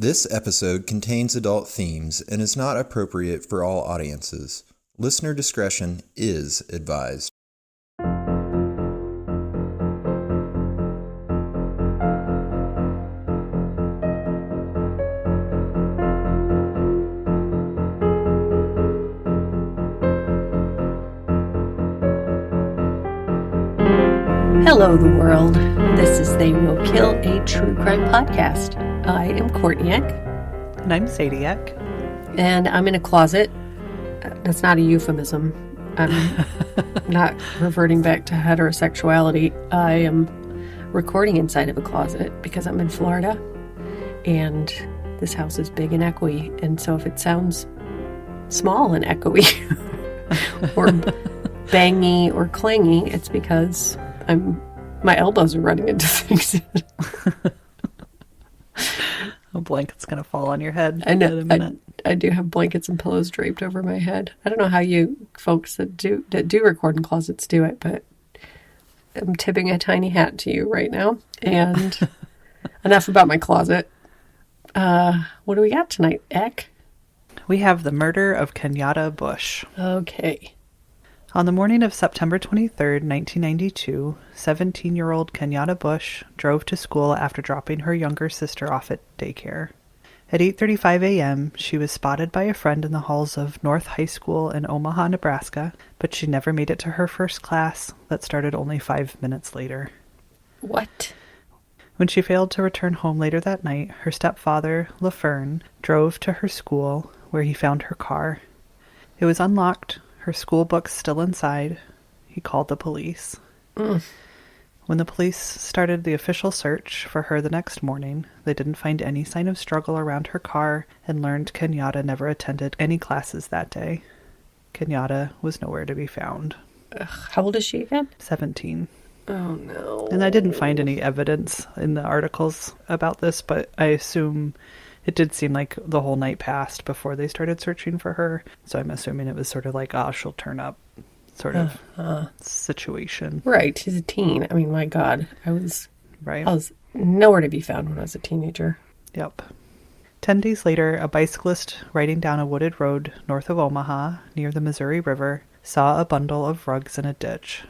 This episode contains adult themes and is not appropriate for all audiences. Listener discretion is advised. Hello, the world. This is They Will Kill, a true crime podcast. I am Courtney-ick. And I'm Sadie-ick. And I'm in a closet. That's not a euphemism. I'm not reverting back to heterosexuality. I am recording inside of a closet because I'm in Florida. And this house is big and echoey. And so if it sounds small and echoey or bangy or clangy, it's because my elbows are running into things. A blanket's going to fall on your head. I know. I do have blankets and pillows draped over my head. I don't know how you folks that do record in closets do it, but I'm tipping a tiny hat to you right now. And enough about my closet. What do we got tonight, Eck? We have the murder of Kenyatta Bush. Okay. On the morning of September 23rd, 1992, 17-year-old Kenyatta Bush drove to school after dropping her younger sister off at daycare. At 8:35 a.m., she was spotted by a friend in the halls of North High School in Omaha, Nebraska, but she never made it to her first class that started only 5 minutes later. What? When she failed to return home later that night, her stepfather, LaFern, drove to her school where he found her car. It was unlocked. Her school books still inside. He called the police. When the police started the official search for her the next morning, they didn't find any sign of struggle around her car and learned Kenyatta never attended any classes that day. Kenyatta was nowhere to be found. How old is she again? 17. Oh, no. And I didn't find any evidence in the articles about this, but I assume it did seem like the whole night passed before they started searching for her. So I'm assuming it was sort of like, she'll turn up sort of situation. Right. She's a teen. I mean, my God. I was nowhere to be found when I was a teenager. Yep. 10 days later, a bicyclist riding down a wooded road north of Omaha near the Missouri River saw a bundle of rugs in a ditch.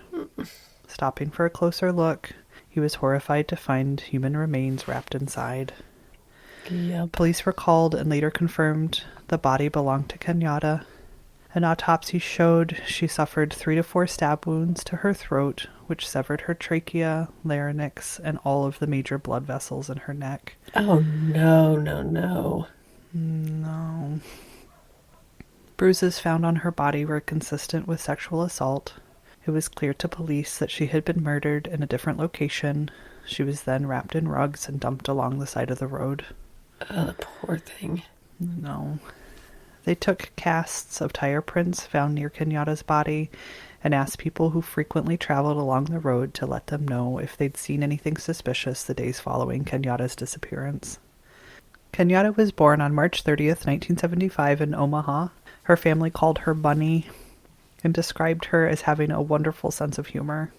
Stopping for a closer look, he was horrified to find human remains wrapped inside. Yep. Police were called and later confirmed the body belonged to Kenyatta. An autopsy showed she suffered 3 to 4 stab wounds to her throat, which severed her trachea, larynx, and all of the major blood vessels in her neck. Oh, no. No. Bruises found on her body were consistent with sexual assault. It was clear to police that she had been murdered in a different location. She was then wrapped in rugs and dumped along the side of the road. Oh, the poor thing. No. They took casts of tire prints found near Kenyatta's body and asked people who frequently traveled along the road to let them know if they'd seen anything suspicious the days following Kenyatta's disappearance. Kenyatta was born on March 30th, 1975 in Omaha. Her family called her Bunny and described her as having a wonderful sense of humor.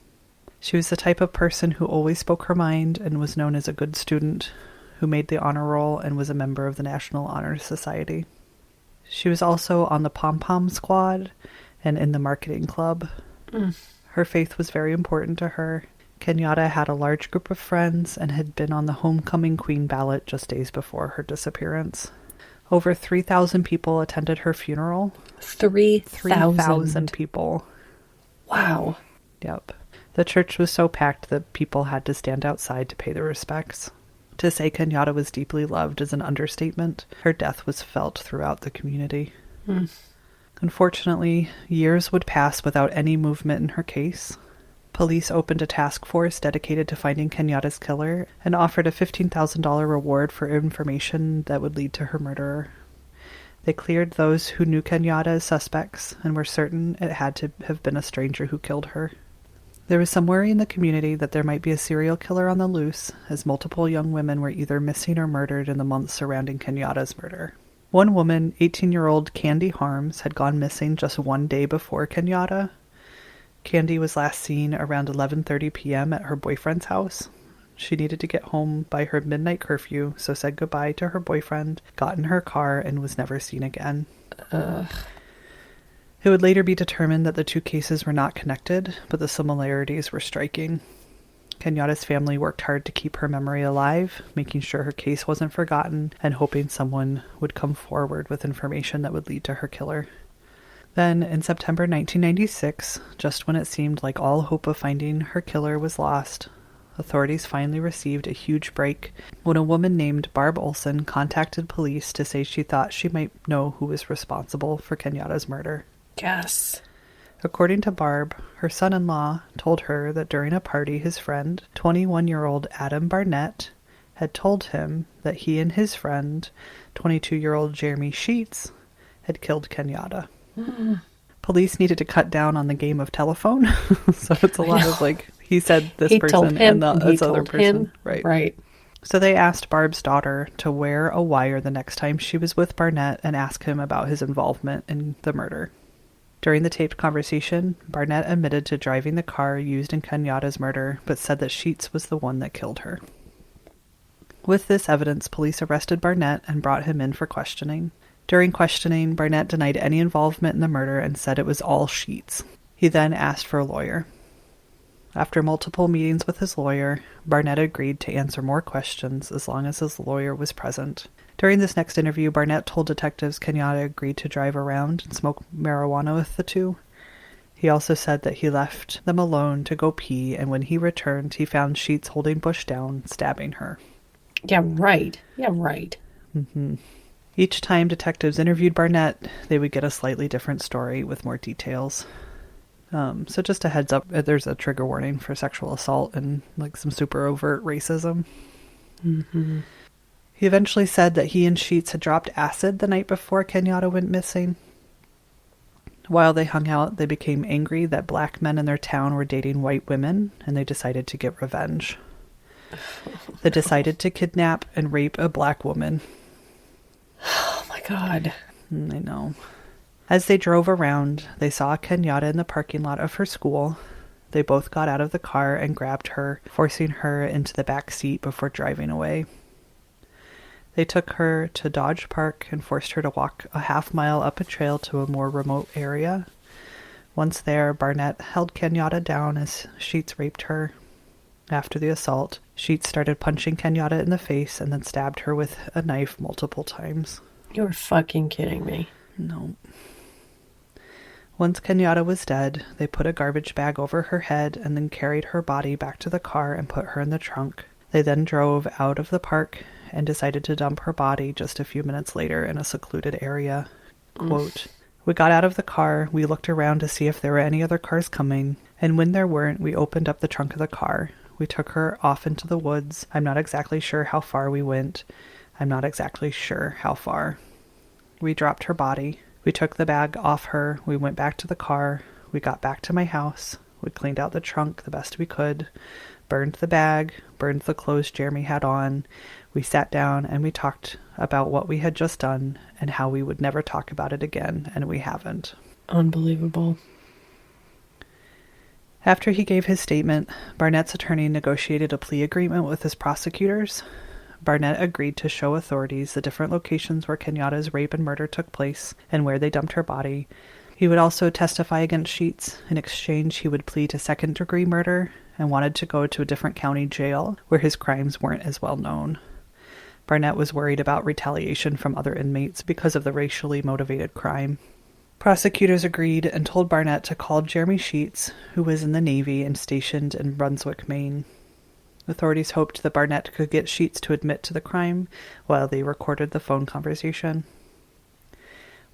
She was the type of person who always spoke her mind and was known as a good student, who made the honor roll and was a member of the National Honor Society. She was also on the pom-pom squad and in the marketing club. Her faith was very important to her. Kenyatta had a large group of friends and had been on the homecoming queen ballot just days before her disappearance. Over 3,000 people attended her funeral. 3,000 people. Wow. Yep. The church was so packed that people had to stand outside to pay their respects. To say Kenyatta was deeply loved is an understatement. Her death was felt throughout the community. Unfortunately, years would pass without any movement in her case. Police opened a task force dedicated to finding Kenyatta's killer and offered a $15,000 reward for information that would lead to her murderer. They cleared those who knew Kenyatta as suspects and were certain it had to have been a stranger who killed her. There was some worry in the community that there might be a serial killer on the loose, as multiple young women were either missing or murdered in the months surrounding Kenyatta's murder. One woman, 18-year-old Candy Harms, had gone missing just one day before Kenyatta. Candy was last seen around 11:30 p.m. at her boyfriend's house. She needed to get home by her midnight curfew, so said goodbye to her boyfriend, got in her car, and was never seen again. It would later be determined that the two cases were not connected, but the similarities were striking. Kenyatta's family worked hard to keep her memory alive, making sure her case wasn't forgotten and hoping someone would come forward with information that would lead to her killer. Then, in September 1996, just when it seemed like all hope of finding her killer was lost, authorities finally received a huge break when a woman named Barb Olson contacted police to say she thought she might know who was responsible for Kenyatta's murder. Yes. According to Barb, her son-in-law told her that during a party his friend, 21-year-old Adam Barnett, had told him that he and his friend, 22-year-old Jeremy Sheets, had killed Kenyatta. Police needed to cut down on the game of telephone, so it's a lot of like, he said this He person told him, and this other person. him. Right. So they asked Barb's daughter to wear a wire the next time she was with Barnett and ask him about his involvement in the murder. During the taped conversation, Barnett admitted to driving the car used in Kenyatta's murder, but said that Sheets was the one that killed her. With this evidence, police arrested Barnett and brought him in for questioning. During questioning, Barnett denied any involvement in the murder and said it was all Sheets. He then asked for a lawyer. After multiple meetings with his lawyer, Barnett agreed to answer more questions as long as his lawyer was present. During this next interview, Barnett told detectives Kenyatta agreed to drive around and smoke marijuana with the two. He also said that he left them alone to go pee, and when he returned, he found Sheets holding Bush down, stabbing her. Yeah, right. Each time detectives interviewed Barnett, they would get a slightly different story with more details. So just a heads up, there's a trigger warning for sexual assault and like some super overt racism. Mm-hmm. He eventually said that he and Sheets had dropped acid the night before Kenyatta went missing. While they hung out, they became angry that black men in their town were dating white women, and they decided to get revenge. They decided to kidnap and rape a black woman. Oh my God. I know. As they drove around, they saw Kenyatta in the parking lot of her school. They both got out of the car and grabbed her, forcing her into the back seat before driving away. They took her to Dodge Park and forced her to walk a half-mile up a trail to a more remote area. Once there, Barnett held Kenyatta down as Sheets raped her. After the assault, Sheets started punching Kenyatta in the face and then stabbed her with a knife multiple times. You're fucking kidding me. No. Once Kenyatta was dead, they put a garbage bag over her head and then carried her body back to the car and put her in the trunk. They then drove out of the park and decided to dump her body just a few minutes later in a secluded area. Quote, "We got out of the car, we looked around to see if there were any other cars coming, and when there weren't, we opened up the trunk of the car. We took her off into the woods. I'm not exactly sure how far we went. I'm not exactly sure how far. We dropped her body. We took the bag off her. We went back to the car. We got back to my house. We cleaned out the trunk the best we could, burned the bag, burned the clothes Jeremy had on. We sat down and we talked about what we had just done and how we would never talk about it again, and we haven't." Unbelievable. After he gave his statement, Barnett's attorney negotiated a plea agreement with his prosecutors. Barnett agreed to show authorities the different locations where Kenyatta's rape and murder took place and where they dumped her body. He would also testify against Sheets. In exchange, he would plead to second-degree murder and wanted to go to a different county jail where his crimes weren't as well known. Barnett was worried about retaliation from other inmates because of the racially motivated crime. Prosecutors agreed and told Barnett to call Jeremy Sheets, who was in the Navy and stationed in Brunswick, Maine. Authorities hoped that Barnett could get Sheets to admit to the crime while they recorded the phone conversation.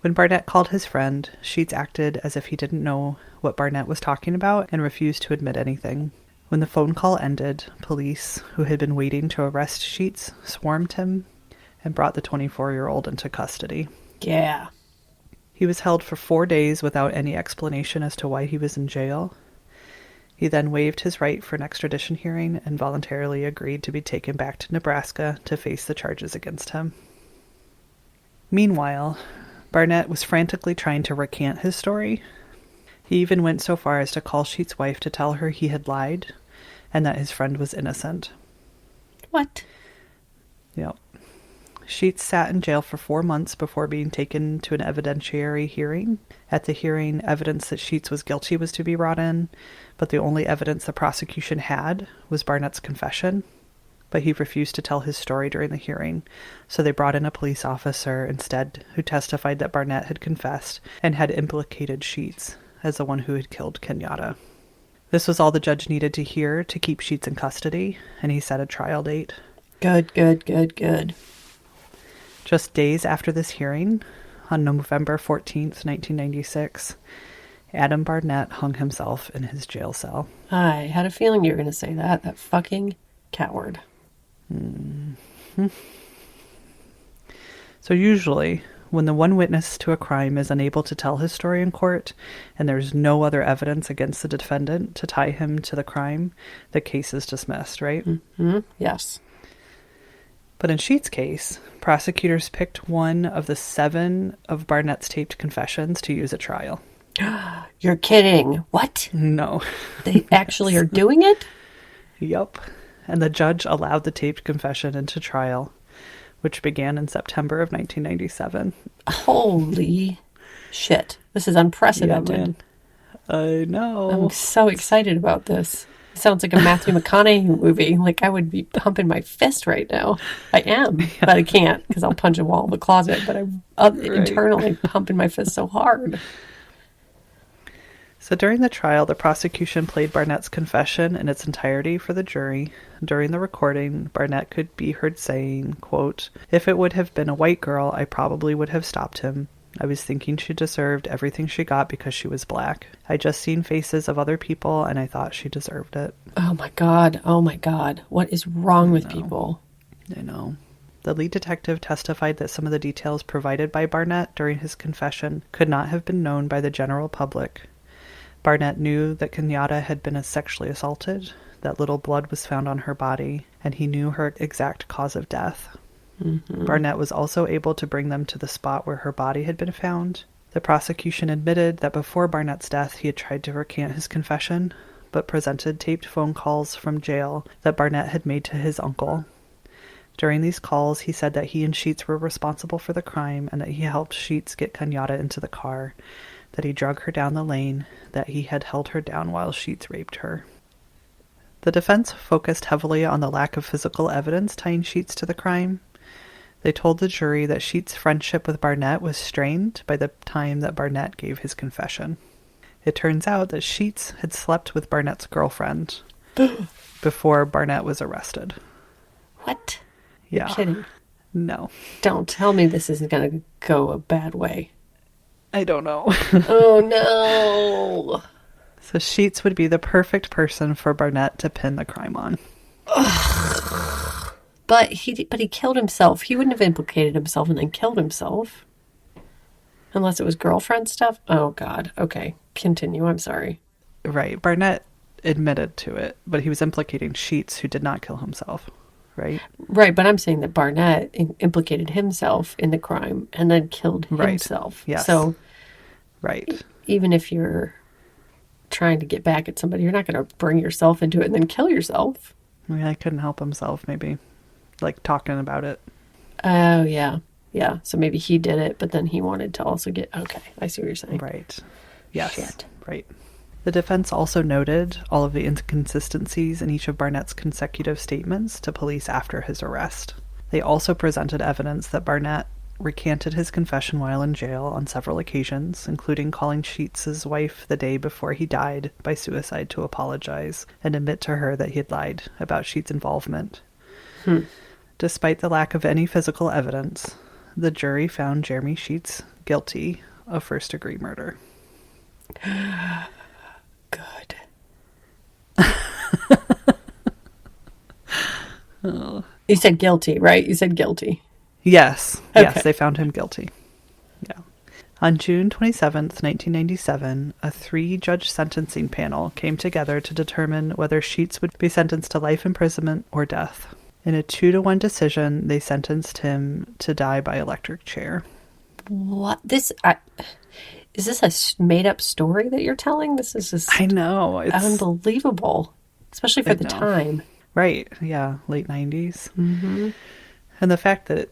When Barnett called his friend, Sheets acted as if he didn't know what Barnett was talking about and refused to admit anything. When the phone call ended, police, who had been waiting to arrest Sheets, swarmed him and brought the 24-year-old into custody. Yeah. He was held for 4 days without any explanation as to why he was in jail. He then waived his right for an extradition hearing and voluntarily agreed to be taken back to Nebraska to face the charges against him. Meanwhile, Barnett was frantically trying to recant his story. He even went so far as to call Sheets' wife to tell her he had lied and that his friend was innocent. What? Yep. Sheets sat in jail for 4 months before being taken to an evidentiary hearing. At the hearing, evidence that Sheets was guilty was to be brought in, but the only evidence the prosecution had was Barnett's confession. But he refused to tell his story during the hearing, so they brought in a police officer instead who testified that Barnett had confessed and had implicated Sheets as the one who had killed Kenyatta. This was all the judge needed to hear to keep Sheets in custody, and he set a trial date. Good. Just days after this hearing, on November 14th, 1996, Adam Barnett hung himself in his jail cell. I had a feeling you were going to say that. That fucking coward. Mm-hmm. So usually, when the one witness to a crime is unable to tell his story in court, and there's no other evidence against the defendant to tie him to the crime, the case is dismissed, right? Mm-hmm. Yes. But in Sheets' case, prosecutors picked one of the 7 of Barnett's taped confessions to use at trial. You're kidding. What? No. They actually are doing it? Yup. And the judge allowed the taped confession into trial, which began in September of 1997. Holy shit. This is unprecedented. Yeah, I know. I'm so excited about this. It sounds like a Matthew McConaughey movie. Like, I would be pumping my fist right now. I am, but I can't because I'll punch a wall in the closet. But I'm internally pumping my fist so hard. So during the trial, the prosecution played Barnett's confession in its entirety for the jury. During the recording, Barnett could be heard saying, quote, "If it would have been a white girl, I probably would have stopped him. I was thinking she deserved everything she got because she was black. I just seen faces of other people and I thought she deserved it." Oh my God. What is wrong with people? I know. The lead detective testified that some of the details provided by Barnett during his confession could not have been known by the general public. Barnett knew that Kenyatta had been sexually assaulted, that little blood was found on her body, and he knew her exact cause of death. Mm-hmm. Barnett was also able to bring them to the spot where her body had been found. The prosecution admitted that before Barnett's death he had tried to recant his confession, but presented taped phone calls from jail that Barnett had made to his uncle. During these calls, he said that he and Sheets were responsible for the crime and that he helped Sheets get Kenyatta into the car, that he drug her down the lane, that he had held her down while Sheets raped her. The defense focused heavily on the lack of physical evidence tying Sheets to the crime. They told the jury that Sheets' friendship with Barnett was strained by the time that Barnett gave his confession. It turns out that Sheets had slept with Barnett's girlfriend before Barnett was arrested. What? Yeah. You're kidding. No. Don't tell me this isn't going to go a bad way. I don't know. Oh, no. So Sheets would be the perfect person for Barnett to pin the crime on. But he killed himself. He wouldn't have implicated himself and then killed himself. Unless it was girlfriend stuff. Oh, God. Okay. Continue. I'm sorry. Right. Barnett admitted to it, but he was implicating Sheets, who did not kill himself. Right? Right. But I'm saying that Barnett implicated himself in the crime and then killed himself. Right. Yes. So, right. Even if you're trying to get back at somebody, you're not going to bring yourself into it and then kill yourself. I mean, I couldn't help himself, maybe. Like, talking about it. Oh, yeah. Yeah. So maybe he did it, but then he wanted to also get... Okay. I see what you're saying. Right. Yes. Shit. Right. The defense also noted all of the inconsistencies in each of Barnett's consecutive statements to police after his arrest. They also presented evidence that Barnett recanted his confession while in jail on several occasions, including calling Sheets' wife the day before he died by suicide to apologize and admit to her that he had lied about Sheets' involvement. Despite the lack of any physical evidence, the jury found Jeremy Sheets guilty of first-degree murder. Good. Oh. You said guilty, right? You said guilty. Yes. Okay. Yes, they found him guilty. Yeah. On June 27th, 1997, a 3-judge sentencing panel came together to determine whether Sheets would be sentenced to life imprisonment or death. In a 2-1 decision, they sentenced him to die by electric chair. What? Is this a made-up story that you're telling? This is just I know. It's unbelievable, especially for the time. Right. Yeah. Late 90s. Mm-hmm. And the fact that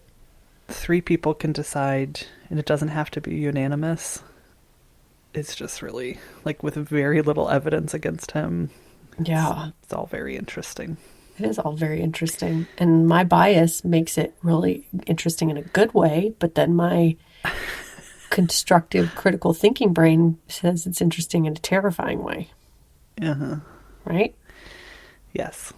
3 people can decide and it doesn't have to be unanimous is just really, like, with very little evidence against him. Yeah. It's all very interesting. It is all very interesting. And my bias makes it really interesting in a good way, but then my constructive, critical thinking brain says it's interesting in a terrifying way. Uh-huh. Right? Yes.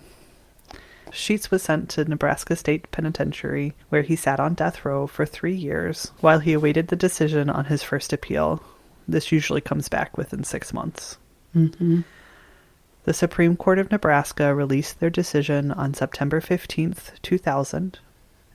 Sheets was sent to Nebraska State Penitentiary, where he sat on death row for 3 years while he awaited the decision on his first appeal. This usually comes back within 6 months. Mm-hmm. The Supreme Court of Nebraska released their decision on September 15th, 2000.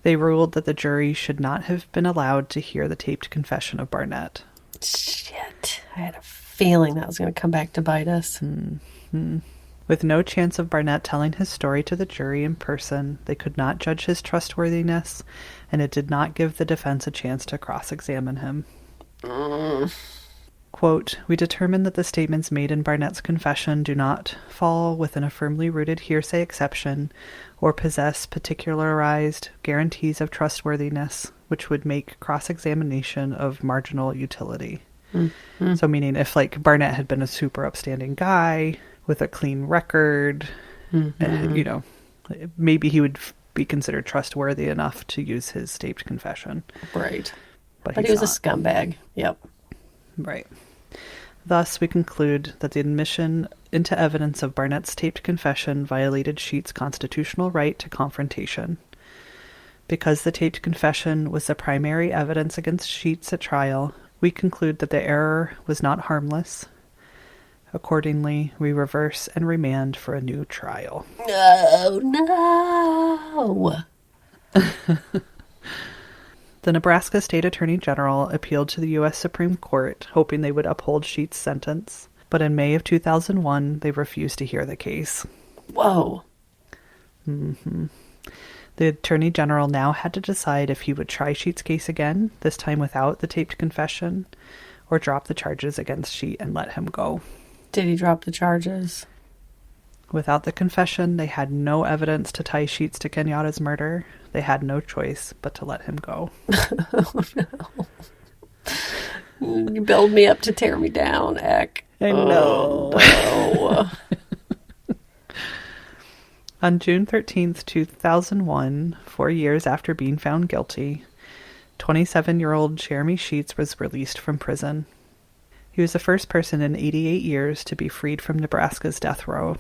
They ruled that the jury should not have been allowed to hear the taped confession of Barnett. Shit. I had a feeling that was going to come back to bite us. Mm-hmm. With no chance of Barnett telling his story to the jury in person, they could not judge his trustworthiness, and it did not give the defense a chance to cross-examine him. Quote, "We determine that the statements made in Barnett's confession do not fall within a firmly rooted hearsay exception or possess particularized guarantees of trustworthiness, which would make cross-examination of marginal utility." Mm-hmm. So meaning if, like, Barnett had been a super upstanding guy with a clean record, you know, maybe he would be considered trustworthy enough to use his taped confession. Right. But he was a scumbag. Yep. Right. Thus, we conclude that the admission into evidence of Barnett's taped confession violated Sheets' constitutional right to confrontation. Because the taped confession was the primary evidence against Sheets at trial, we conclude that the error was not harmless. Accordingly, we reverse and remand for a new trial. No. The Nebraska State Attorney General appealed to the U.S. Supreme Court, hoping they would uphold Sheets' sentence. But in May of 2001, they refused to hear the case. Whoa. Mm-hmm. The Attorney General now had to decide if he would try Sheets' case again, this time without the taped confession, or drop the charges against Sheet and let him go. Did he drop the charges? Without the confession, they had no evidence to tie Sheets to Kenyatta's murder. They had no choice but to let him go. Oh, no. You build me up to tear me down, Eck. I know. Oh, no. On June 13th, 2001, 4 years after being found guilty, 27-year-old Jeremy Sheets was released from prison. He was the first person in 88 years to be freed from Nebraska's death row.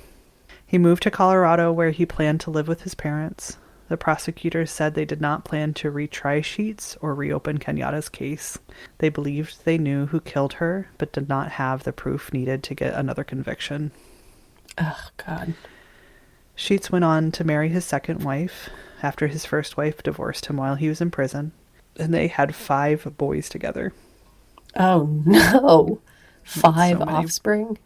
He moved to Colorado, where he planned to live with his parents. The prosecutors said they did not plan to retry Sheets or reopen Kenyatta's case. They believed they knew who killed her, but did not have the proof needed to get another conviction. Oh, God. Sheets went on to marry his second wife after his first wife divorced him while he was in prison, and they had 5 boys together. Oh, no. 5 So many. offspring?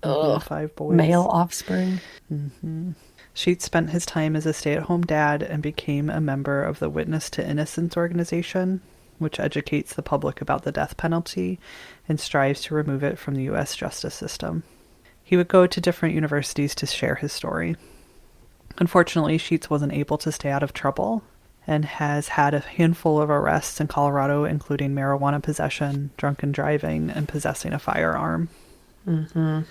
Ugh. 5 boys. Male offspring? Mm-hmm. Sheets spent his time as a stay-at-home dad and became a member of the Witness to Innocence organization, which educates the public about the death penalty and strives to remove it from the U.S. justice system. He would go to different universities to share his story. Unfortunately, Sheets wasn't able to stay out of trouble and has had a handful of arrests in Colorado, including marijuana possession, drunken driving, and possessing a firearm. Mm-hmm.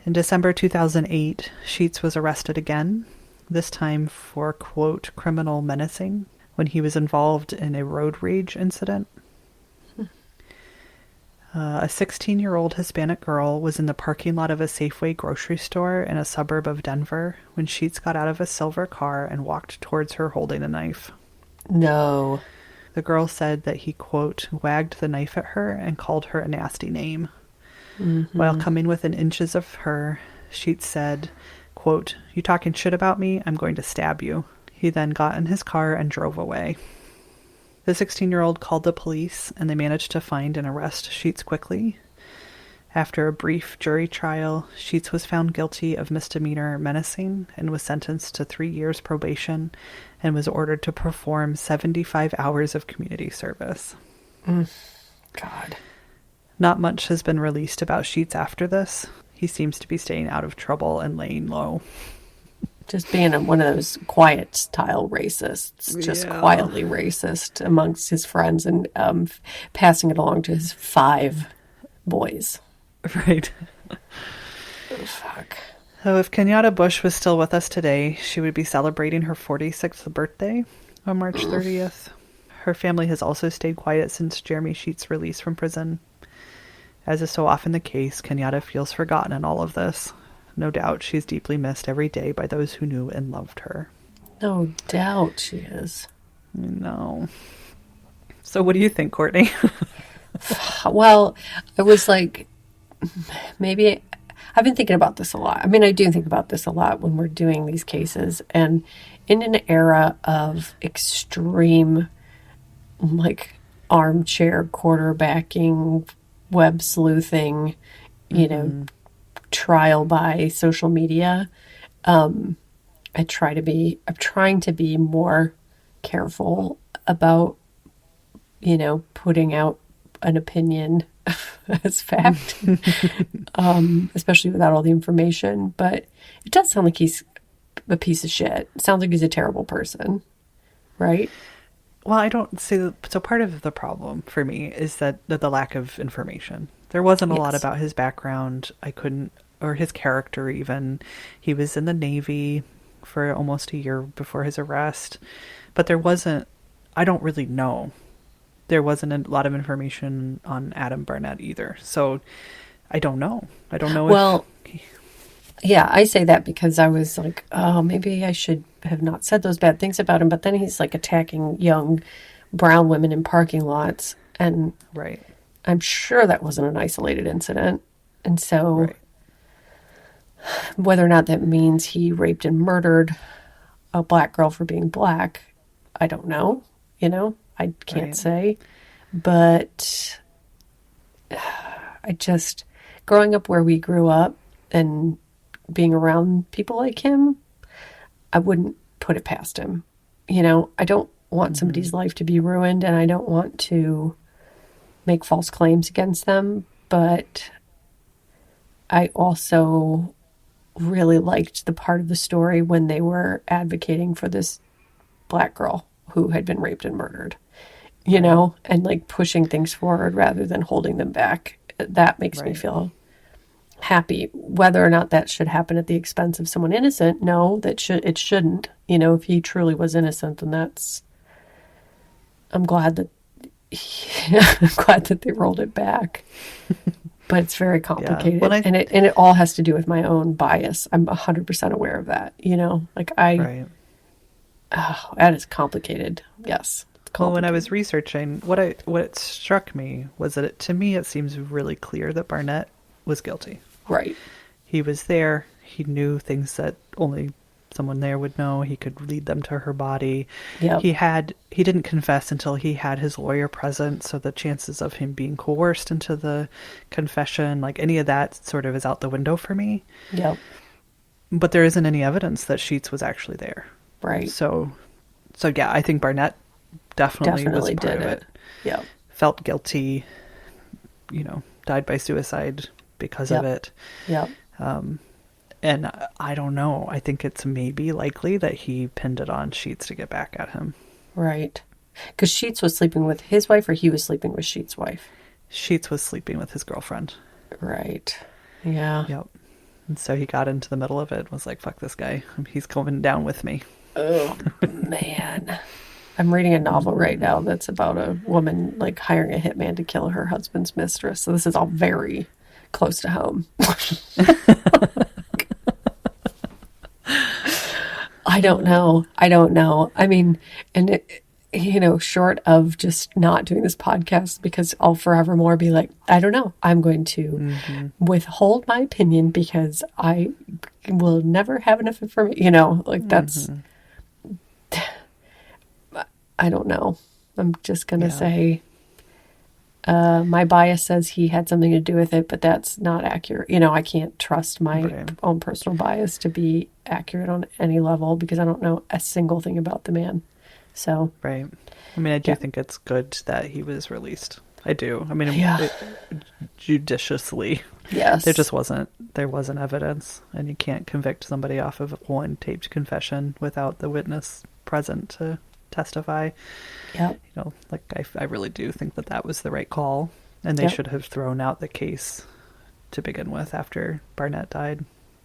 In December 2008, Sheets was arrested again, this time for, quote, criminal menacing, when he was involved in a road rage incident. A 16-year-old Hispanic girl was in the parking lot of a Safeway grocery store in a suburb of Denver when Sheets got out of a silver car and walked towards her holding a knife. No. The girl said that he, quote, wagged the knife at her and called her a nasty name. Mm-hmm. While coming within inches of her, Sheets said, quote, "You talking shit about me? I'm going to stab you." He then got in his car and drove away. The 16-year-old called the police, and they managed to find and arrest Sheets quickly. After a brief jury trial, Sheets was found guilty of misdemeanor menacing and was sentenced to 3 years probation and was ordered to perform 75 hours of community service. God. Not much has been released about Sheets after this. He seems to be staying out of trouble and laying low. Just being one of those quiet style racists, just Yeah. quietly racist amongst his friends and passing it along to his 5 boys. Right. Oh, fuck. So if Kenyatta Bush was still with us today, she would be celebrating her 46th birthday on March 30th. Her family has also stayed quiet since Jeremy Sheets' release from prison. As is so often the case, Kenyatta feels forgotten in all of this. No doubt she's deeply missed every day by those who knew and loved her. No doubt she is. No. So what do you think, Courtney? Well, I was like, maybe I've been thinking about this a lot. I mean, I do think about this a lot when we're doing these cases. And in an era of extreme, like, armchair quarterbacking, web sleuthing, you know, trial by social media, I'm trying to be more careful about, you know, putting out an opinion as fact, especially without all the information. But it does sound like he's a piece of shit. It sounds like he's a terrible person, right? Well, I don't see. So part of the problem for me is that the lack of information. There wasn't a lot Yes. about his background. Or his character even. He was in the Navy for almost a year before his arrest. But I don't really know. There wasn't a lot of information on Adam Barnett either. So I don't know. I don't know Well, yeah, I say that because I was like, oh, maybe I should have not said those bad things about him. But then he's like attacking young brown women in parking lots. And Right. I'm sure that wasn't an isolated incident. And so Right. whether or not that means he raped and murdered a black girl for being black, I don't know. You know, I can't Right. say. But growing up where we grew up and being around people like him, I wouldn't put it past him. You know, I don't want somebody's life to be ruined, and I don't want to make false claims against them. But I also really liked the part of the story when they were advocating for this black girl who had been raped and murdered, you know, and like pushing things forward rather than holding them back. That makes me Right. feel happy. Whether or not that should happen at the expense of someone innocent, no, it shouldn't. You know, if he truly was innocent, then I'm glad that I'm glad that they rolled it back. But it's very complicated, Well, and it all has to do with my own bias. I'm 100% aware of that. You know, like Right. oh, that is complicated. Yes. It's Well, when I complicated. was researching, what struck me was that to me it seems really clear that Barnett was guilty. Right. He was there. He knew things that only someone there would know. He could lead them to her body. Yep. He didn't confess until he had his lawyer present, so the chances of him being coerced into the confession, like any of that sort of is out the window for me. Yep. But there isn't any evidence that Sheets was actually there. Right. So yeah, I think Barnett definitely was Definitely part did of it. Yep. Felt guilty, died by suicide because of Yep. it. Yep. And I don't know. I think it's maybe likely that he pinned it on Sheets to get back at him. Right. Because Sheets was sleeping with his wife, or he was sleeping with Sheets' wife. Sheets was sleeping with his girlfriend. Right. Yeah. Yep. And so he got into the middle of it, was like, fuck this guy. He's coming down with me. Oh, man. I'm reading a novel right now that's about a woman like hiring a hitman to kill her husband's mistress. So this is all very close to home. I don't know. I mean, and short of just not doing this podcast, because I'll forevermore be like, I don't know. I'm going to withhold my opinion because I will never have enough information. That's, I don't know. I'm just going to say, my bias says he had something to do with it, but that's not accurate. I can't trust my own personal bias to be accurate on any level because I don't know a single thing about the man. So, right. I mean, I do think it's good that he was released. I do. I mean, Yeah. judiciously. yes. There just wasn't there wasn't evidence, and you can't convict somebody off of one taped confession without the witness present to testify. Yep. Like I really do think that was the right call, and they should have thrown out the case to begin with after Barnett died.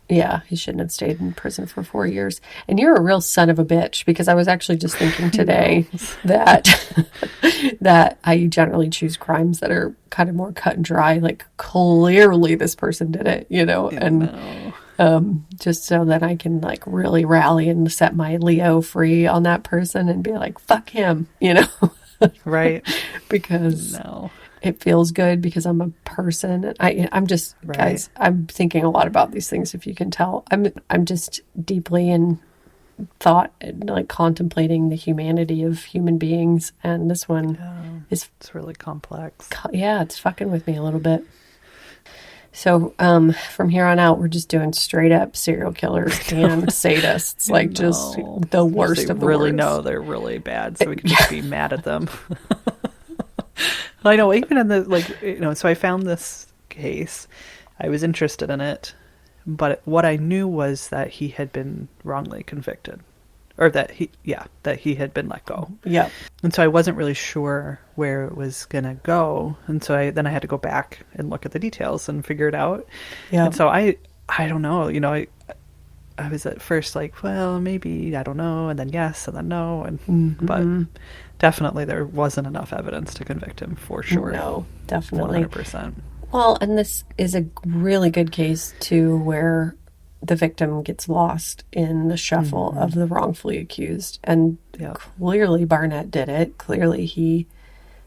Yeah, he shouldn't have stayed in prison for 4 years. And you're a real son of a bitch, because I was actually just thinking today that I generally choose crimes that are kind of more cut and dry. Like, clearly this person did it, and just so that I can like really rally and set my Leo free on that person and be like, fuck him, Right. Because it feels good because I'm a person. I'm just, guys, I'm thinking a lot about these things, if you can tell. I'm just deeply in thought and like contemplating the humanity of human beings. And this one it's really complex. Yeah, it's fucking with me a little bit. So from here on out, we're just doing straight up serial killers and sadists, like just the worst of the really worst. know they're really bad, so we can just be mad at them. I know, even in the so I found this case, I was interested in it, but what I knew was that he had been wrongly convicted, or that he had been let go. Yeah. And so I wasn't really sure where it was gonna go, and so I had to go back and look at the details and figure it out. Yeah. And so I don't know, I was at first like, well, maybe, I don't know, and then yes, and then no, and but definitely there wasn't enough evidence to convict him, for sure. No, definitely. 100%. Well, and this is a really good case too, where the victim gets lost in the shuffle of the wrongfully accused, and clearly Barnett did it. Clearly he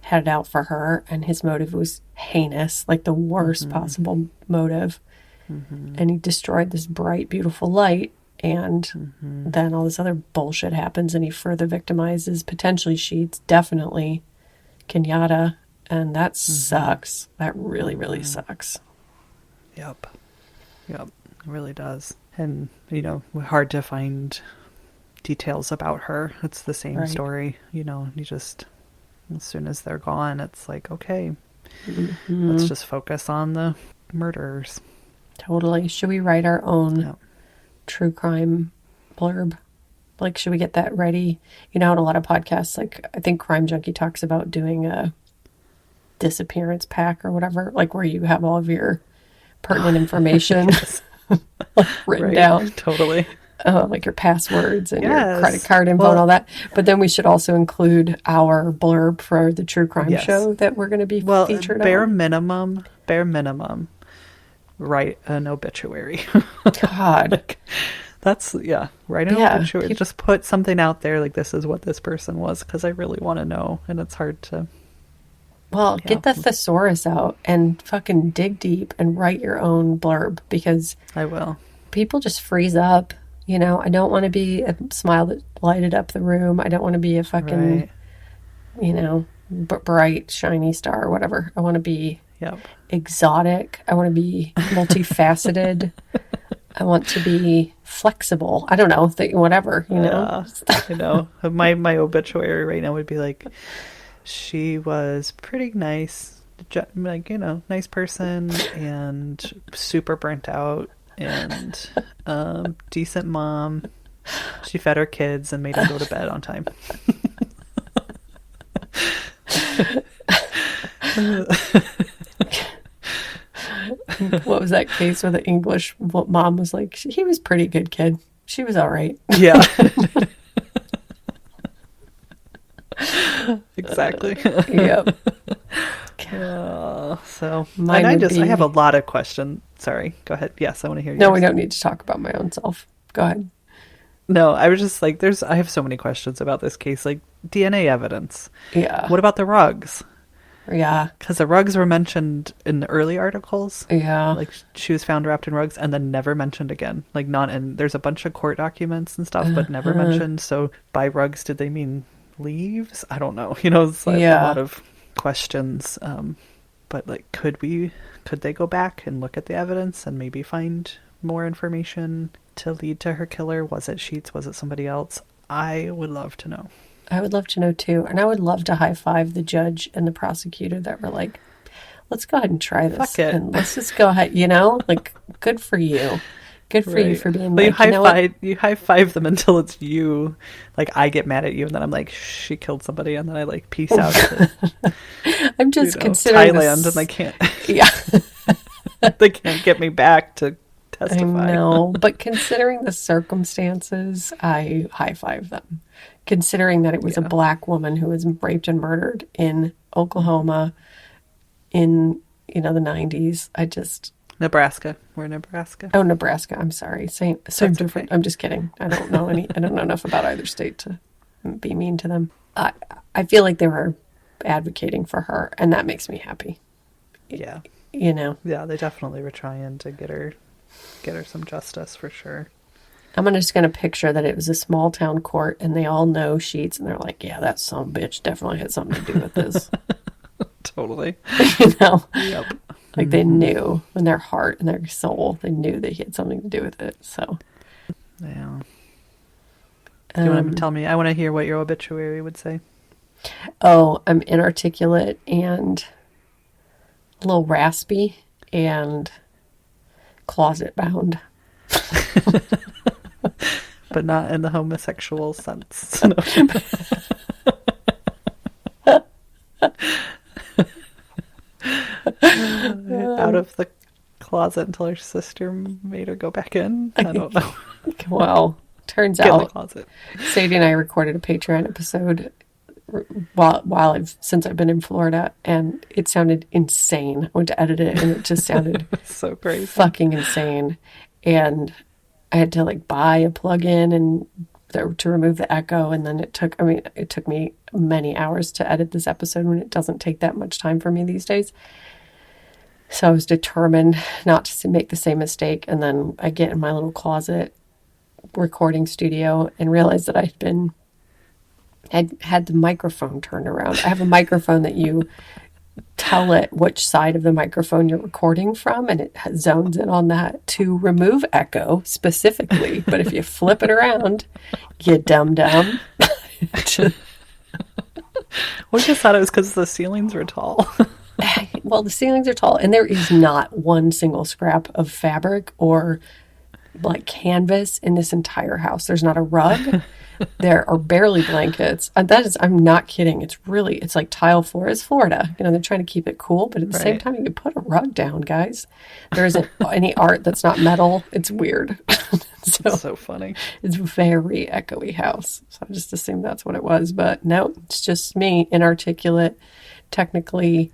had it out for her, and his motive was heinous, like the worst possible motive. And he destroyed this bright, beautiful light, and then all this other bullshit happens, and he further victimizes potentially Sheets, definitely Kenyatta, and that sucks. That really, really sucks. Yep, it really does. And hard to find details about her. It's the same story. You just, as soon as they're gone, it's like, okay, let's just focus on the murderers. Totally. Should we write our own true crime blurb? Like, should we get that ready? In a lot of podcasts, like I think Crime Junkie talks about doing a disappearance pack or whatever, like where you have all of your pertinent information written down. Totally. Like your passwords and your credit card info and all that. But then we should also include our blurb for the true crime show that we're going to be featured on. Bare minimum. Write an obituary. God. That's, write an obituary. Just put something out there, like, this is what this person was, because I really want to know, and it's hard to... Well, get the thesaurus out and fucking dig deep and write your own blurb, because... I will. People just freeze up, I don't want to be a smile that lighted up the room. I don't want to be a fucking, bright, shiny star or whatever. I want to be... exotic. I want to be multifaceted. I want to be flexible. I don't know, whatever, My obituary right now would be like, she was pretty nice, nice person, and super burnt out, and decent mom. She fed her kids and made them go to bed on time. What was that case where the English mom was like, he was pretty good kid. She was all right. Yeah. Exactly. Yep. So, and I have a lot of questions. Sorry, go ahead. Yes, I want to hear yours. No, we don't need to talk about my own self. Go ahead. No, I was just like, I have so many questions about this case, like DNA evidence. Yeah. What about the rugs? Yeah. Because the rugs were mentioned in the early articles. Yeah. Like, she was found wrapped in rugs and then never mentioned again. Like, there's a bunch of court documents and stuff, but never mentioned. So, by rugs, did they mean leaves? I don't know. It's like a lot of questions. But, like, could they go back and look at the evidence and maybe find more information to lead to her killer? Was it Sheets? Was it somebody else? I would love to know. I would love to know too. And I would love to high five the judge and the prosecutor that were like, let's go ahead and try this. Fuck it. And let's just go ahead, like, good for you. Good for you for being well, like, you high five them until it's you. Like, I get mad at you, and then I'm like, she killed somebody, and then I like peace out to, I'm just considering Thailand, and I can't. Yeah. They can't get me back to testify. I know, but considering the circumstances, I high five them. Considering that it was a black woman who was raped and murdered in Oklahoma in, the 90s, I just... Nebraska. We're in Nebraska. Oh, Nebraska. I'm sorry. Same different. Okay. I'm just kidding. I don't know enough about either state to be mean to them. I feel like they were advocating for her, and that makes me happy. Yeah. Yeah, they definitely were trying to get her some justice for sure. I'm just going to picture that it was a small town court and they all know Sheets and they're like, yeah, that son of a bitch definitely had something to do with this. Totally. Yep. Like they knew in their heart and their soul, they knew that he had something to do with it. So. Yeah. Do you want to tell me? I want to hear what your obituary would say. Oh, I'm inarticulate and a little raspy and closet bound. But not in the homosexual sense. Out of the closet until her sister made her go back in. I don't know. Well, turns Get out in the closet. Sadie and I recorded a Patreon episode since I've been in Florida, and it sounded insane. I went to edit it and it just sounded so crazy, fucking insane. And I had to buy a plug-in and to remove the echo, and then it took me many hours to edit this episode when it doesn't take that much time for me these days. So I was determined not to make the same mistake, and then I get in my little closet recording studio and realize that I'd had the microphone turned around. I have a microphone that you tell it which side of the microphone you're recording from, and it zones in on that to remove echo specifically. But if you flip it around, you dumb. We just thought it was because the ceilings were tall. Well, the ceilings are tall, and there is not one single scrap of fabric or canvas in this entire house. There's not a rug. There are barely blankets. And I'm not kidding. It's like tile floor. It's Florida. They're trying to keep it cool, but at the same time, you can put a rug down, guys. There isn't any art that's not metal. It's weird. It's so funny. It's a very echoey house. So I just assumed that's what it was. But no, it's just me, inarticulate, technically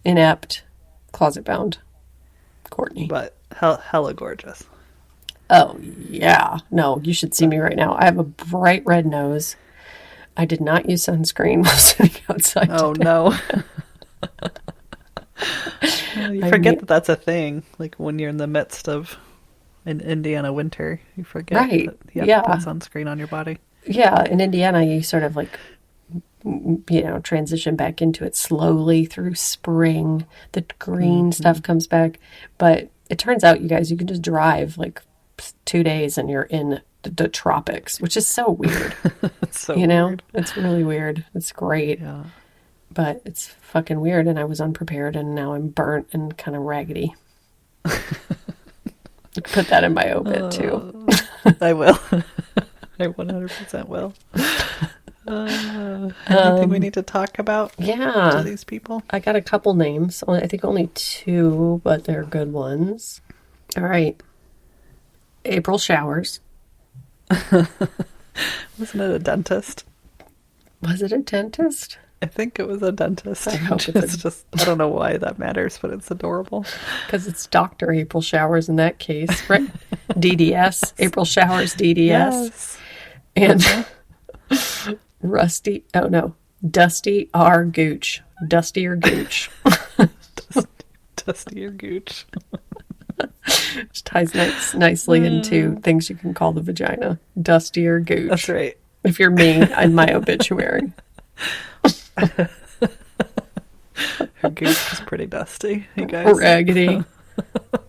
inept, closet bound Courtney. But hella gorgeous. Oh, yeah. No, you should see me right now. I have a bright red nose. I did not use sunscreen while sitting outside Oh, today. no. You forget that that's a thing. When you're in the midst of an Indiana winter, you forget that you have to put sunscreen on your body. Yeah, in Indiana, you sort of transition back into it slowly through spring. The green stuff comes back. But it turns out, you guys, you can just drive 2 days and you're in the tropics, which is so weird. It's so weird. It's really weird. It's great. Yeah. But it's fucking weird, and I was unprepared, and now I'm burnt and kind of raggedy. Put that in my obit, too. I will. I 100% will. Anything we need to talk about to these people? I got a couple names. I think only 2, but they're good ones. All right. April Showers. Wasn't it a dentist? Was it a dentist? I think it was a dentist. I hope it's just, I don't know why that matters, but it's adorable. Because it's Dr. April Showers in that case, right? DDS. April Showers, DDS. Yes. And Dusty R. Gooch. Dusty or Gooch. Dusty or Gooch. Which ties nicely into things you can call the vagina. Dusty or Gooch. That's right. If you're me in my obituary. Her gooch is pretty dusty, you guys. Raggedy,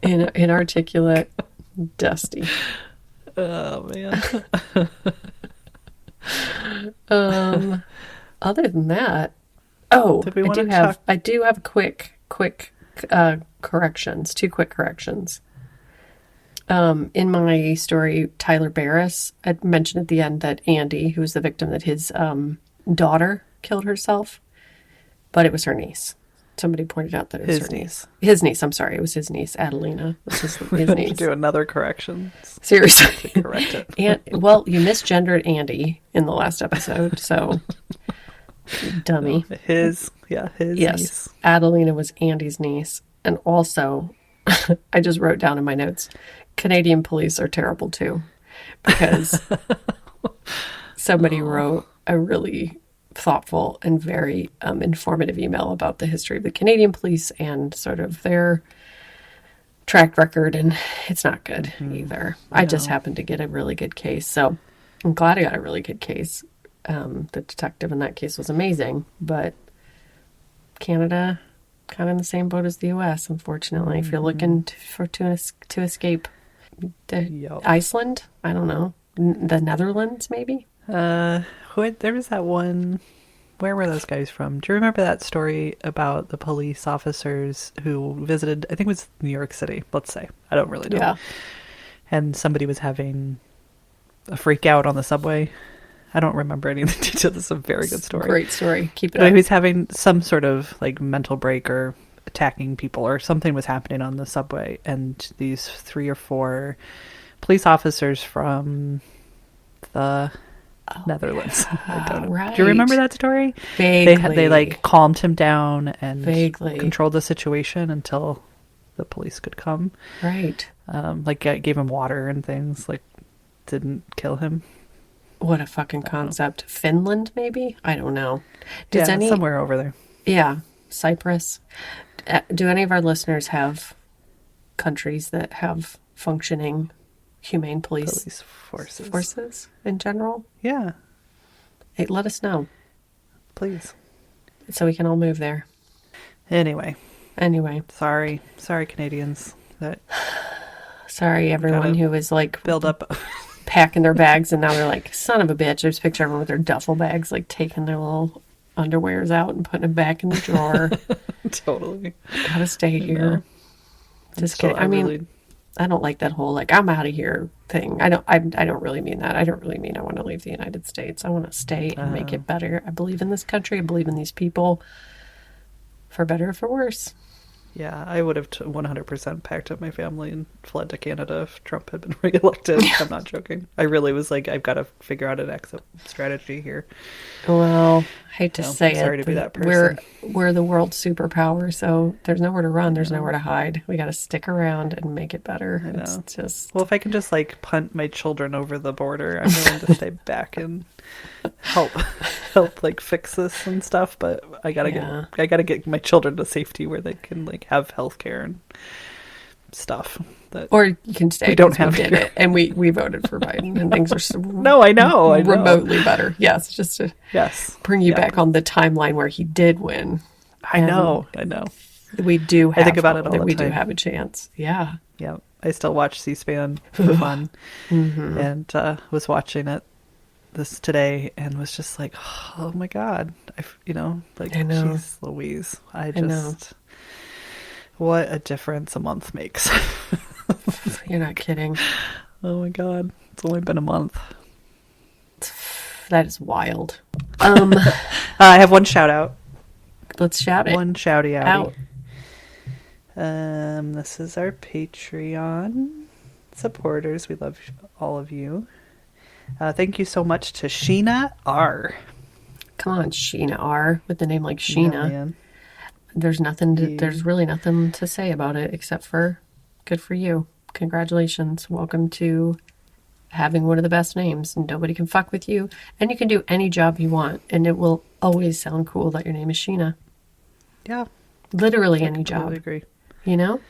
inarticulate, dusty. Oh man. Other than that, Oh, Did we want to talk? I do have quick corrections. 2 quick corrections. In my story, Tyler Barris, I mentioned at the end that Andy, who was the victim, that his daughter killed herself, but it was her niece. Somebody pointed out that it was her niece. His niece, I'm sorry. It was his niece, Adelina. Was his niece. To do another correction. Seriously. To correct it. Well, you misgendered Andy in the last episode, so dummy. His niece. Adelina was Andy's niece. And also, I just wrote down in my notes, Canadian police are terrible too, because somebody wrote a really thoughtful and very informative email about the history of the Canadian police and sort of their track record, and it's not good either. I just happened to get a really good case, so I'm glad I got a really good case. The detective in that case was amazing, but Canada, kind of in the same boat as the U.S., unfortunately. If you're looking to escape Iceland, I don't know, the Netherlands, maybe. There was that one. Where were those guys from? Do you remember that story about the police officers who visited? I think it was New York City. Let's say, I don't really know. Yeah. And somebody was having a freak out on the subway. I don't remember any of the details. It's a very good story. Great story. Keep it But up. he was having some sort of like mental break or attacking people, or something was happening on the subway, and these 3 or 4 police officers from the Netherlands. I don't know. Right. Do you remember that story? Vaguely. They like calmed him down and Vaguely. controlled the situation until the police could come. Right. Like gave him water and things, like didn't kill him. What a fucking concept. Finland, maybe? I don't know. Somewhere over there. Yeah. Cyprus. Do any of our listeners have countries that have functioning humane police forces in general? Yeah. Hey, let us know. Please. So we can all move there. Anyway. Sorry, Canadians. Sorry, everyone who was like build up packing their bags, and now they're like, son of a bitch. I just picture everyone with their duffel bags, like taking their little underwears out and putting them back in the drawer. Totally. Gotta stay here. Just kidding. I mean, I don't like that whole like I'm out of here thing. I don't really mean that. I don't really mean I want to leave the United States. I want to stay and make it better. I believe in this country. I believe in these people, for better or for worse. Yeah, I would have 100% packed up my family and fled to Canada if Trump had been reelected. I'm not joking. I really was like, I've got to figure out an exit strategy here. Well, I hate to say sorry it. to be that person. We're the world's superpower, so there's nowhere to run. There's nowhere to hide. We got to stick around and make it better. I know. It's just well, if I can just like punt my children over the border, I'm willing to stay back and help like fix this and stuff. But I gotta get my children to safety where they can like have health care and stuff. Or you can stay. We don't have did it, and we voted for Biden, and things are no, I know remotely better. Yes, just to bring you back on the timeline where he did win. I know. We do. I think about it all the time. We do have a chance. Yeah. Yeah. I still watch C-SPAN for fun, and was watching it this today and was just like, oh my God, I know. Jeez Louise, I know. What a difference a month makes. You're not kidding. Oh my God, it's only been a month. That is wild. I have one shout out. Let's shout it. One shouty out. This is our Patreon supporters. We love all of you. Thank you so much to Sheena R. Come on, Sheena R. With the name like Sheena. Man. There's really nothing to say about it except for good for you. Congratulations. Welcome to having one of the best names, and nobody can fuck with you, and you can do any job you want, and it will always sound cool that your name is Sheena. Yeah. Literally any job. I agree. You know?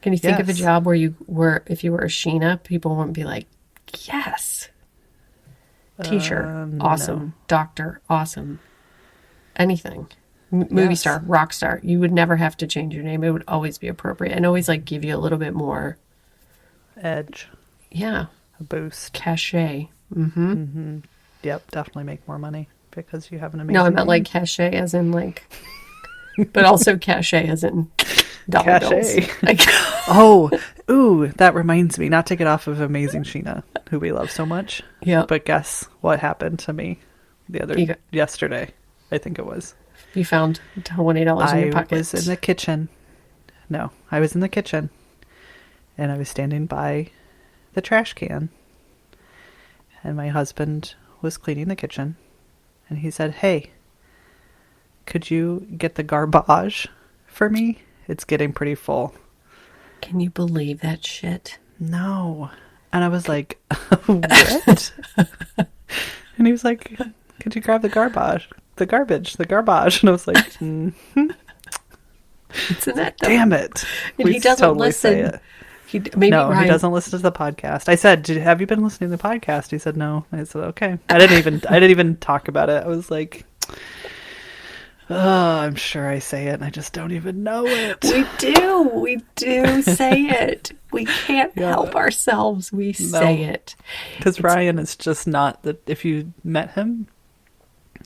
Can you think of a job where if you were a Sheena, people wouldn't be like, yes. Teacher, awesome. No. Doctor, awesome. Anything. Movie star, rock star. You would never have to change your name. It would always be appropriate and always like give you a little bit more edge. Yeah. A boost. Cachet. Mm-hmm. Yep, definitely make more money. because you have an amazing No, I meant name. like cachet as in like, but also cachet as in dollar Cachet. bills. Like, Oh, ooh, that reminds me, not to get off of Amazing Sheena, who we love so much. yeah. But guess what happened to me You yesterday, I think it was. You found $20 in your I pocket. was in the kitchen. No, I was in the kitchen. And I was standing by the trash can. And my husband was cleaning the kitchen. And he said, "Hey, could you get the garbage for me? It's getting pretty full." Can you believe that shit? No. And I was like, "What?" And he was like, "Could you grab the garbage? The garbage. And I was like, Isn't that dumb? damn it. And he doesn't say listen. it. Maybe No, Ryan, he doesn't listen to the podcast. I said, "Have you been listening to the podcast?" He said, "No." I said, "Okay." I didn't even talk about it. I was like, "Oh, I'm sure I say it and I just don't even know it." We do say it. We can't help ourselves. We say it. Because Ryan is just not that. If you met him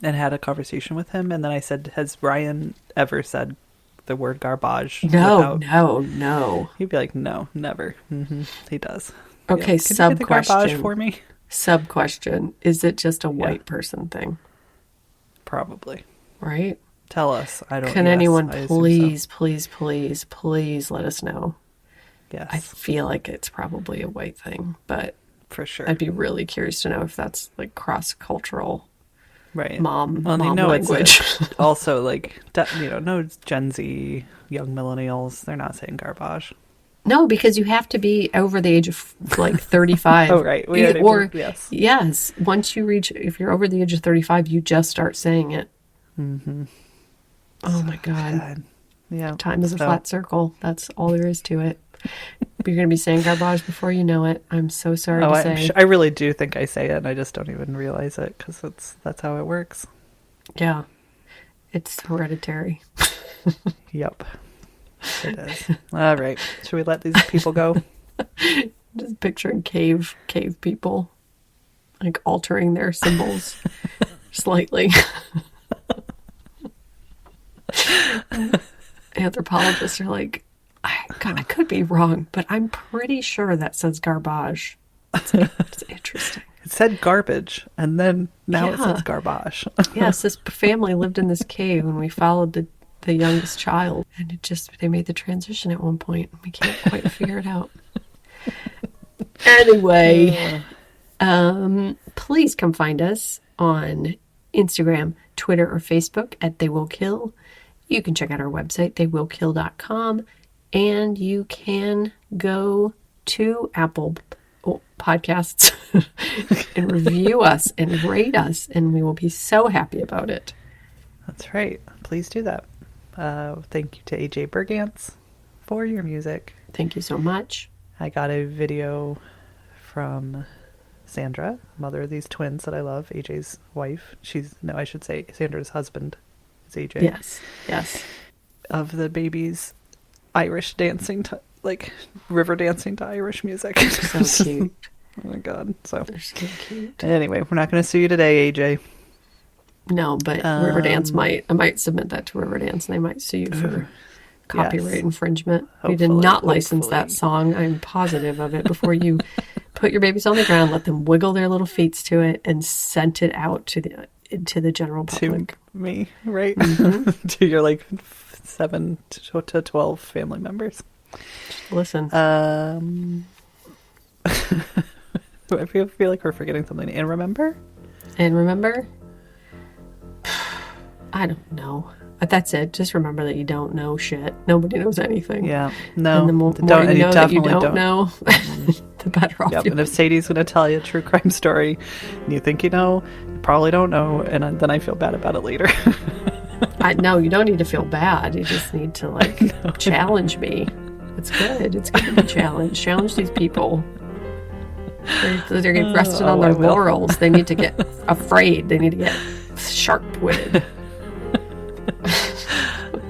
and had a conversation with him, and then I said, "Has Ryan ever said the word garbage?" No. He'd be like, "No, never." He does. Okay, Yeah. Can you get the garbage sub-question. for me? Sub-question. Is it just a white person thing? Probably. Right? Tell us. I don't. Can yes, anyone I assume so. please let us know? Yes, I feel like it's probably a white thing, but for sure. I'd be really curious to know if that's like cross-cultural Right. mom Well, they know language. it's also like, no Gen Z, young millennials, they're not saying garbage. No, because you have to be over the age of like 35. Oh, right. We already did, yes. Yes. Once you reach, if you're over the age of 35, you just start saying it. Mm-hmm. Oh my God. Yeah. Time is a flat circle. That's all there is to it. You're going to be saying garbage before you know it. I'm so sorry to say. I really do think I say it, and I just don't even realize it because that's how it works. Yeah. It's hereditary. Yep. It is. All right. Should we let these people go? Just picturing cave people, like altering their symbols slightly. Anthropologists are like, I could be wrong, but I'm pretty sure that says garbage. It's interesting. It said garbage, and then now it Yeah. says garbage. Yes, this family lived in this cave, and we followed the youngest child, and they made the transition at one point. We can't quite figure it out. Anyway, please come find us on Instagram, Twitter, or Facebook at They Will Kill. You can check out our website, theywillkill.com, and you can go to Apple Podcasts and review us and rate us, and we will be so happy about it. That's right. Please do that. Thank you to AJ Bergantz for your music. Thank you so much. I got a video from Sandra, mother of these twins that I love, AJ's wife. I should say Sandra's husband is AJ. Yes. Of the babies Irish dancing to, like, river dancing to Irish music. So cute. Oh my God. So They're so cute. anyway, we're not going to sue you today, AJ. No, but Riverdance I might submit that to Riverdance, and they might sue you for copyright infringement. We did not license that song. I'm positive of it. Before you put your babies on the ground, let them wiggle their little feet to it, and sent it out to the general public. To me, right? Mm-hmm. To your like 7 to 12 family members. Listen. I feel like we're forgetting something. And remember? I don't know. But that's it. Just remember that you don't know shit. Nobody knows anything. Yeah. No. And the more you know that you don't know, the better off yep. you And if Sadie's going to tell you a true crime story and you think you know, you probably don't know. And then I feel bad about it later. No, you don't need to feel bad. You just need to challenge me. It's good. It's good to be challenged. Challenge these people. They're getting rested on their laurels. They need to get afraid. They need to get sharp-witted.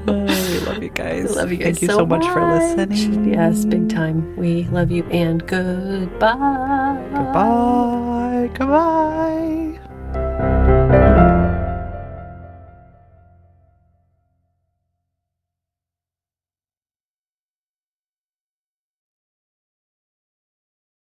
We love you guys. We love you guys. Thank you so much for listening. Yes, big time. We love you, and goodbye. Goodbye.